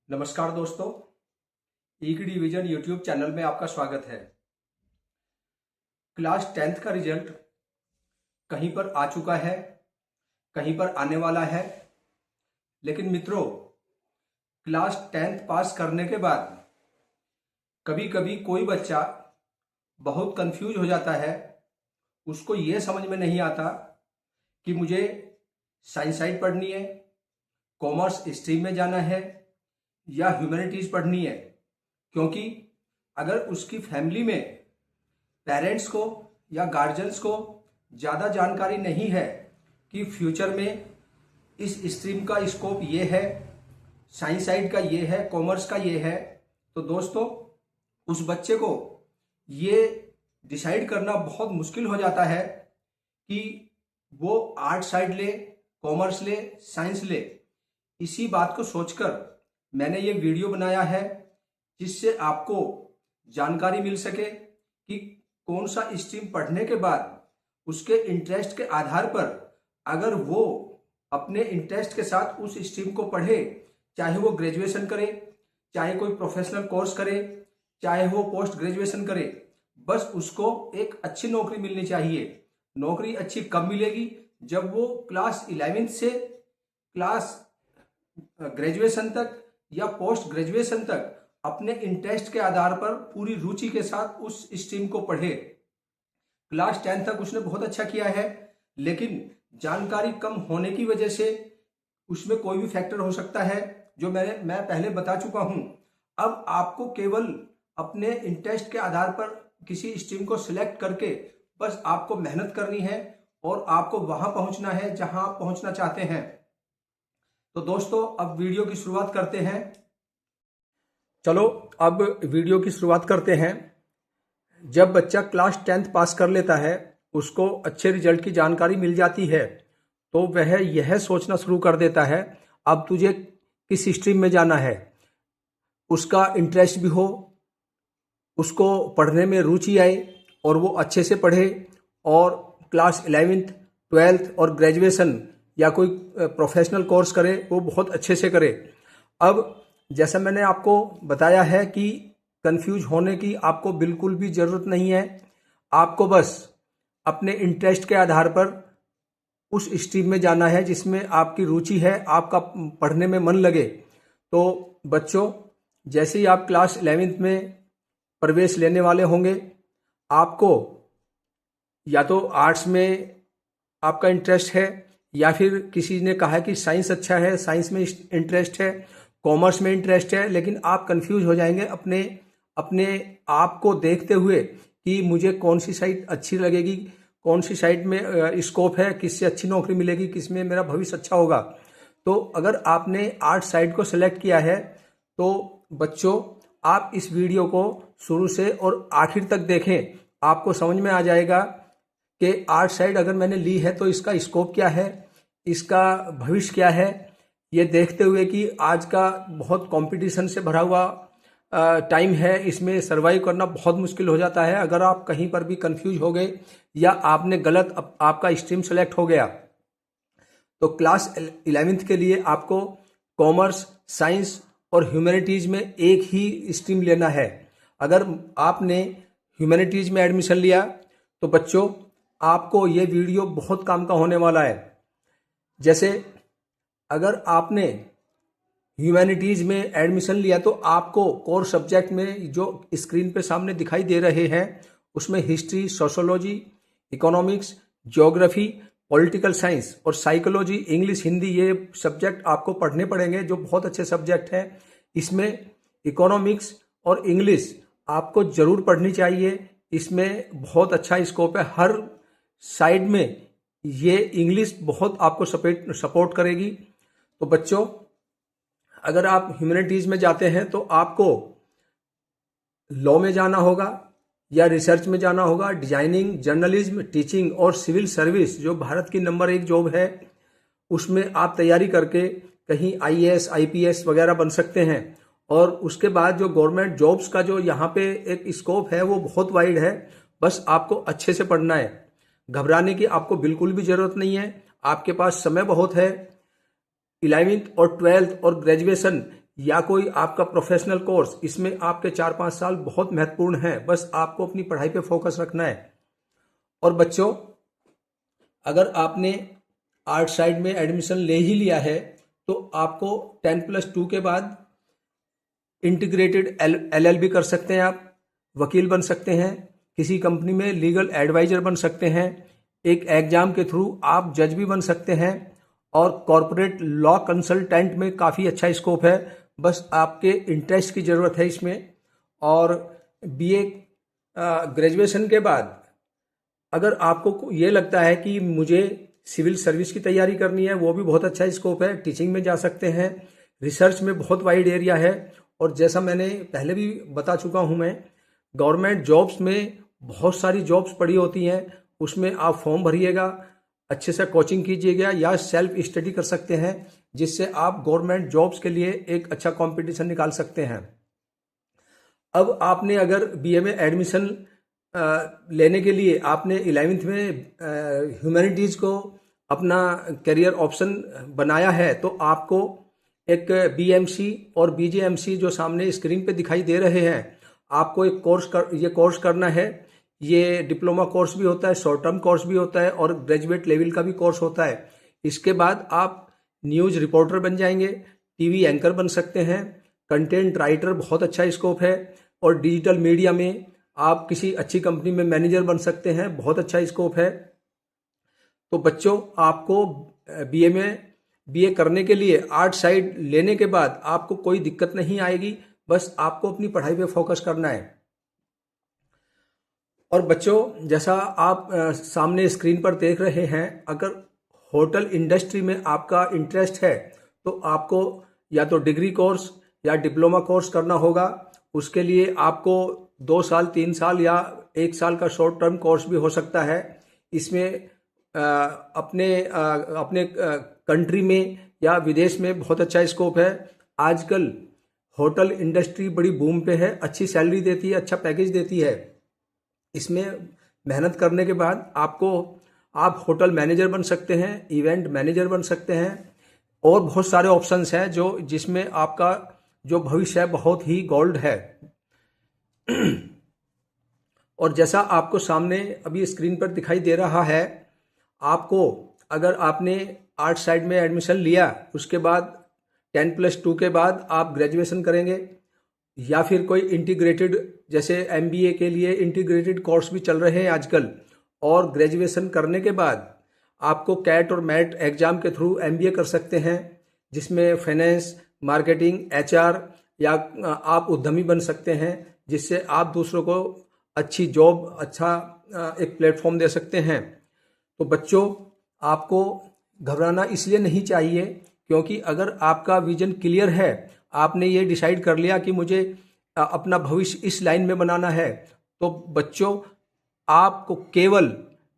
नमस्कार दोस्तों, ईक division YouTube channel में आपका स्वागत है। क्लास 10th का रिजल्ट कहीं पर आ चुका है, कहीं पर आने वाला है। लेकिन मित्रों, क्लास 10th पास करने के बाद कभी कभी कोई बच्चा बहुत कंफ्यूज हो जाता है। उसको ये समझ में नहीं आता कि मुझे साइंस साइड पढ़नी है, कॉमर्स स्ट्रीम में जाना है या ह्यूमैनिटीज पढ़नी है। क्योंकि अगर उसकी फैमिली में पेरेंट्स को या गार्जियंस को ज़्यादा जानकारी नहीं है कि फ्यूचर में इस स्ट्रीम का स्कोप ये है, साइंस साइड का ये है, कॉमर्स का ये है, तो दोस्तों उस बच्चे को ये डिसाइड करना बहुत मुश्किल हो जाता है कि वो आर्ट साइड ले, कॉमर्स ले, साइंस ले। इसी बात को सोचकर मैंने ये वीडियो बनाया है, जिससे आपको जानकारी मिल सके कि कौन सा स्ट्रीम पढ़ने के बाद उसके इंटरेस्ट के आधार पर अगर वो अपने इंटरेस्ट के साथ उस स्ट्रीम को पढ़े, चाहे वो ग्रेजुएशन करे, चाहे कोई प्रोफेशनल कोर्स करे, चाहे वो पोस्ट ग्रेजुएशन करे, बस उसको एक अच्छी नौकरी मिलनी चाहिए। नौकरी अच्छी कब मिलेगी? जब वो क्लास 11th से क्लास ग्रेजुएशन तक या पोस्ट ग्रेजुएशन तक अपने इंटरेस्ट के आधार पर पूरी रुचि के साथ उस स्ट्रीम को पढ़े। क्लास 10 तक उसने बहुत अच्छा किया है, लेकिन जानकारी कम होने की वजह से उसमें कोई भी फैक्टर हो सकता है जो मैं पहले बता चुका हूं। अब आपको केवल अपने इंटरेस्ट के आधार पर किसी स्ट्रीम को सिलेक्ट करके बस आपको मेहनत करनी है और आपको वहां पहुंचना है जहां आप पहुंचना चाहते हैं। तो दोस्तों, अब वीडियो की शुरुआत करते हैं। चलो अब वीडियो की शुरुआत करते हैं। जब बच्चा क्लास 10th पास कर लेता है, उसको अच्छे रिजल्ट की जानकारी मिल जाती है, तो वह यह सोचना शुरू कर देता है अब तुझे किस स्ट्रीम में जाना है। उसका इंटरेस्ट भी हो, उसको पढ़ने में रुचि आए और वो अच्छे से पढ़े और क्लास 11th, 12th और ग्रेजुएशन या कोई प्रोफेशनल कोर्स करे, वो बहुत अच्छे से करे। अब जैसा मैंने आपको बताया है कि कंफ्यूज होने की आपको बिल्कुल भी ज़रूरत नहीं है। आपको बस अपने इंटरेस्ट के आधार पर उस स्ट्रीम में जाना है जिसमें आपकी रुचि है, आपका पढ़ने में मन लगे। तो बच्चों, जैसे ही आप क्लास 11th में प्रवेश लेने वाले होंगे, आपको या तो आर्ट्स में आपका इंटरेस्ट है, या फिर किसी ने कहा कि साइंस अच्छा है, साइंस में इंटरेस्ट है, कॉमर्स में इंटरेस्ट है, लेकिन आप कंफ्यूज हो जाएंगे अपने अपने आप को देखते हुए कि मुझे कौन सी साइड अच्छी लगेगी, कौन सी साइड में स्कोप है, किससे अच्छी नौकरी मिलेगी, किस में मेरा भविष्य अच्छा होगा। तो अगर आपने आर्ट साइड को सेलेक्ट किया है, तो बच्चों आप इस वीडियो को शुरू से और आखिर तक देखें। आपको समझ में आ जाएगा कि आर्ट साइड अगर मैंने ली है तो इसका स्कोप क्या है, इसका भविष्य क्या है। ये देखते हुए कि आज का बहुत कंपटीशन से भरा हुआ टाइम है, इसमें सर्वाइव करना बहुत मुश्किल हो जाता है। अगर आप कहीं पर भी कंफ्यूज हो गए या आपने गलत आपका स्ट्रीम सेलेक्ट हो गया, तो क्लास 11th के लिए आपको कॉमर्स, साइंस और ह्यूमैनिटीज में एक ही स्ट्रीम लेना है। अगर आपने ह्यूमैनिटीज में एडमिशन लिया तो बच्चों आपको ये वीडियो बहुत काम का होने वाला है। जैसे अगर आपने ह्यूमैनिटीज में एडमिशन लिया तो आपको कोर सब्जेक्ट में जो स्क्रीन पे सामने दिखाई दे रहे हैं, उसमें history, sociology, economics, geography, political science और साइकोलॉजी, इंग्लिश, हिंदी, ये सब्जेक्ट आपको पढ़ने पड़ेंगे जो बहुत अच्छे सब्जेक्ट हैं। इसमें इकोनॉमिक्स और इंग्लिश आपको जरूर पढ़नी चाहिए। इसमें बहुत अच्छा स्कोप है, हर साइड में ये इंग्लिश बहुत आपको सपोर्ट करेगी। तो बच्चों, अगर आप ह्यूमैनिटीज में जाते हैं तो आपको लॉ में जाना होगा या रिसर्च में जाना होगा। डिजाइनिंग, जर्नलिज्म, टीचिंग और सिविल सर्विस जो भारत की नंबर 1 जॉब है, उसमें आप तैयारी करके कहीं IAS, IPS वगैरह बन सकते हैं। और उसके बाद जो गवर्नमेंट जॉब्स का जो यहाँ पे एक स्कोप है वो बहुत वाइड है। बस आपको अच्छे से पढ़ना है, घबराने की आपको बिल्कुल भी जरूरत नहीं है। आपके पास समय बहुत है। 11th और 12th और ग्रेजुएशन या कोई आपका प्रोफेशनल कोर्स, इसमें आपके 4-5 साल बहुत महत्वपूर्ण हैं। बस आपको अपनी पढ़ाई पे फोकस रखना है। और बच्चों, अगर आपने आर्ट साइड में एडमिशन ले ही लिया है तो आपको 10+2 के बाद इंटीग्रेटेड LLB कर सकते हैं, आप वकील बन सकते हैं, किसी कंपनी में लीगल एडवाइजर बन सकते हैं, एक एग्जाम के थ्रू आप जज भी बन सकते हैं, और कॉरपोरेट लॉ कंसल्टेंट में काफ़ी अच्छा स्कोप है। बस आपके इंटरेस्ट की ज़रूरत है इसमें। और BA ग्रेजुएशन के बाद अगर आपको ये लगता है कि मुझे सिविल सर्विस की तैयारी करनी है, वो भी बहुत अच्छा स्कोप है। टीचिंग में जा सकते हैं, रिसर्च में बहुत वाइड एरिया है। और जैसा मैंने पहले भी बता चुका हूँ, मैं गवर्नमेंट जॉब्स में बहुत सारी जॉब्स पड़ी होती हैं, उसमें आप फॉर्म भरिएगा, अच्छे से कोचिंग कीजिएगा या सेल्फ स्टडी कर सकते हैं, जिससे आप गवर्नमेंट जॉब्स के लिए एक अच्छा कंपटीशन निकाल सकते हैं। अब आपने अगर BA में एडमिशन लेने के लिए आपने 11th में ह्यूमैनिटीज़ को अपना करियर ऑप्शन बनाया है, तो आपको एक BMC और BJMC जो सामने स्क्रीन पे दिखाई दे रहे हैं, आपको एक ये कोर्स करना है। ये डिप्लोमा कोर्स भी होता है, शॉर्ट टर्म कोर्स भी होता है, और ग्रेजुएट लेवल का भी कोर्स होता है। इसके बाद आप न्यूज़ रिपोर्टर बन जाएंगे, TV एंकर बन सकते हैं, कंटेंट राइटर बहुत अच्छा स्कोप है, और डिजिटल मीडिया में आप किसी अच्छी कंपनी में मैनेजर बन सकते हैं, बहुत अच्छा स्कोप है। तो बच्चों, आपको BA करने के लिए आर्ट साइड लेने के बाद आपको कोई दिक्कत नहीं आएगी, बस आपको अपनी पढ़ाई पे फोकस करना है। और बच्चों, जैसा आप सामने स्क्रीन पर देख रहे हैं, अगर होटल इंडस्ट्री में आपका इंटरेस्ट है तो आपको या तो डिग्री कोर्स या डिप्लोमा कोर्स करना होगा। उसके लिए आपको 2 साल, 3 साल या 1 साल का शॉर्ट टर्म कोर्स भी हो सकता है। इसमें अपने कंट्री में या विदेश में बहुत अच्छा स्कोप है। आजकल होटल इंडस्ट्री बड़ी बूम पे है, अच्छी सैलरी देती है, अच्छा पैकेज देती है। इसमें मेहनत करने के बाद आप होटल मैनेजर बन सकते हैं, इवेंट मैनेजर बन सकते हैं, और बहुत सारे ऑप्शंस हैं जिसमें आपका जो भविष्य है बहुत ही गोल्ड है। और जैसा आपको सामने अभी स्क्रीन पर दिखाई दे रहा है, आपको अगर आपने आर्ट साइड में एडमिशन लिया, उसके बाद 10+2 के बाद आप ग्रेजुएशन करेंगे, या फिर कोई इंटीग्रेटेड, जैसे MBA के लिए इंटीग्रेटेड कोर्स भी चल रहे हैं आजकल, और ग्रेजुएशन करने के बाद आपको कैट और मैट एग्जाम के थ्रू MBA कर सकते हैं, जिसमें फाइनेंस, मार्केटिंग, HR, या आप उद्यमी बन सकते हैं, जिससे आप दूसरों को अच्छी जॉब, अच्छा एक प्लेटफॉर्म दे सकते हैं। तो बच्चों, आपको घबराना इसलिए नहीं चाहिए, क्योंकि अगर आपका विजन क्लियर है, आपने ये डिसाइड कर लिया कि मुझे अपना भविष्य इस लाइन में बनाना है, तो बच्चों, आपको केवल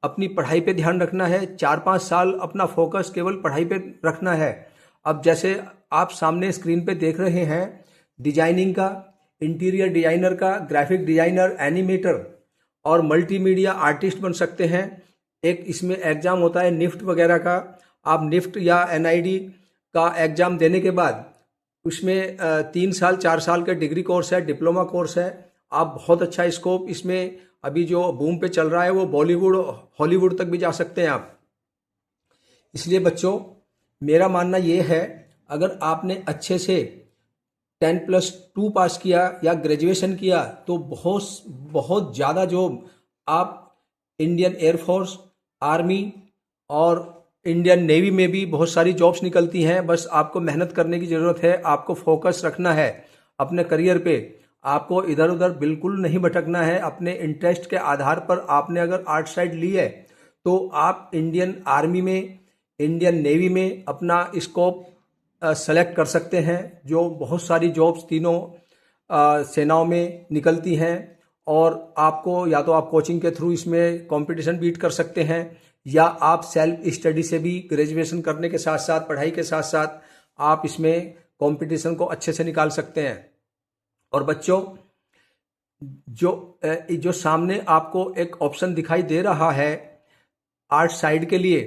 अपनी पढ़ाई पे ध्यान रखना है। 4-5 साल अपना फोकस केवल पढ़ाई पे रखना है। अब जैसे आप सामने स्क्रीन पे देख रहे हैं, डिजाइनिंग का, इंटीरियर डिजाइनर का, ग्राफिक डिजाइनर, एनिमेटर और मल्टीमीडिया आर्टिस्ट बन सकते हैं। एक इसमें एग्जाम होता है निफ्ट वगैरह का, आप निफ्ट या NID का एग्जाम देने के बाद उसमें 3 साल 4 साल का डिग्री कोर्स है, डिप्लोमा कोर्स है। आप बहुत अच्छा स्कोप इसमें, अभी जो बूम पे चल रहा है वो बॉलीवुड, हॉलीवुड तक भी जा सकते हैं आप। इसलिए बच्चों, मेरा मानना ये है, अगर आपने अच्छे से 10+2 पास किया या ग्रेजुएशन किया, तो बहुत ज़्यादा जॉब आप इंडियन एयरफोर्स, आर्मी और इंडियन नेवी में भी बहुत सारी जॉब्स निकलती हैं। बस आपको मेहनत करने की ज़रूरत है, आपको फोकस रखना है अपने करियर पे, आपको इधर उधर बिल्कुल नहीं भटकना है। अपने इंटरेस्ट के आधार पर आपने अगर आर्ट साइड ली है, तो आप इंडियन आर्मी में, इंडियन नेवी में अपना स्कोप सेलेक्ट कर सकते हैं, जो बहुत सारी जॉब्स तीनों सेनाओं में निकलती हैं। और आपको या तो आप कोचिंग के थ्रू इसमें कंपटीशन बीट कर सकते हैं, या आप सेल्फ स्टडी से भी ग्रेजुएशन करने के साथ साथ, पढ़ाई के साथ साथ, आप इसमें कंपटीशन को अच्छे से निकाल सकते हैं। और बच्चों, जो सामने आपको एक ऑप्शन दिखाई दे रहा है आर्ट साइड के लिए,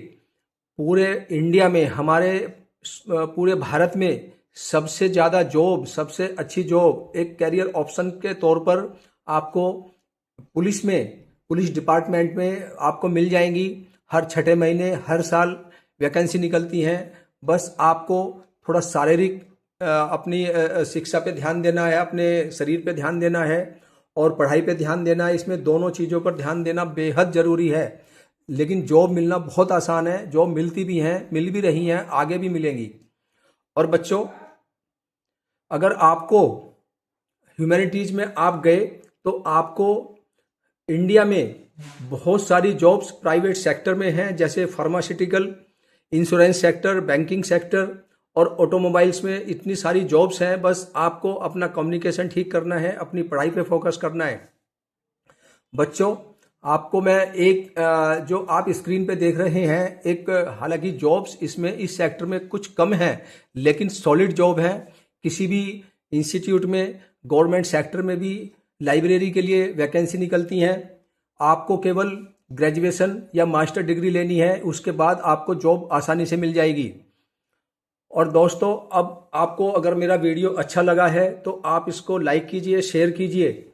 पूरे इंडिया में, हमारे पूरे भारत में सबसे ज़्यादा जॉब, सबसे अच्छी जॉब एक कैरियर ऑप्शन के तौर पर आपको पुलिस डिपार्टमेंट में आपको मिल जाएंगी। हर 6 महीने हर साल वैकेंसी निकलती हैं। बस आपको थोड़ा शारीरिक अपनी शिक्षा पे ध्यान देना है, अपने शरीर पे ध्यान देना है और पढ़ाई पे ध्यान देना है। इसमें दोनों चीज़ों पर ध्यान देना बेहद ज़रूरी है। लेकिन जॉब मिलना बहुत आसान है, जॉब मिलती भी हैं, मिल भी रही हैं, आगे भी मिलेंगी। और बच्चों, अगर आपको ह्यूमैनिटीज़ में आप गए तो आपको इंडिया में बहुत सारी जॉब्स प्राइवेट सेक्टर में हैं, जैसे pharmaceutical, insurance sector, banking sector और ऑटोमोबाइल्स में इतनी सारी जॉब्स हैं। बस आपको अपना कम्युनिकेशन ठीक करना है, अपनी पढ़ाई पे फोकस करना है। बच्चों, आपको मैं एक जो आप स्क्रीन पे देख रहे हैं, एक हालांकि जॉब्स इसमें इस सेक्टर में कुछ कम है, लेकिन सॉलिड जॉब है। किसी भी इंस्टीट्यूट में, गवर्नमेंट सेक्टर में भी लाइब्रेरी के लिए वैकेंसी निकलती हैं। आपको केवल ग्रेजुएशन या मास्टर डिग्री लेनी है, उसके बाद आपको जॉब आसानी से मिल जाएगी। और दोस्तों, अब आपको अगर मेरा वीडियो अच्छा लगा है तो आप इसको लाइक कीजिए, शेयर कीजिए।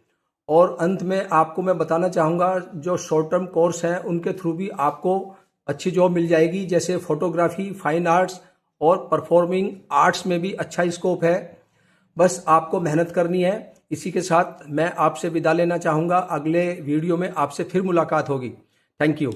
और अंत में आपको मैं बताना चाहूँगा, जो शॉर्ट टर्म कोर्स हैं उनके थ्रू भी आपको अच्छी जॉब मिल जाएगी, जैसे फोटोग्राफी, फाइन आर्ट्स और परफॉर्मिंग आर्ट्स में भी अच्छा स्कोप है। बस आपको मेहनत करनी है। इसी के साथ मैं आपसे विदा लेना चाहूँगा। अगले वीडियो में आपसे फिर मुलाकात होगी। Thank you.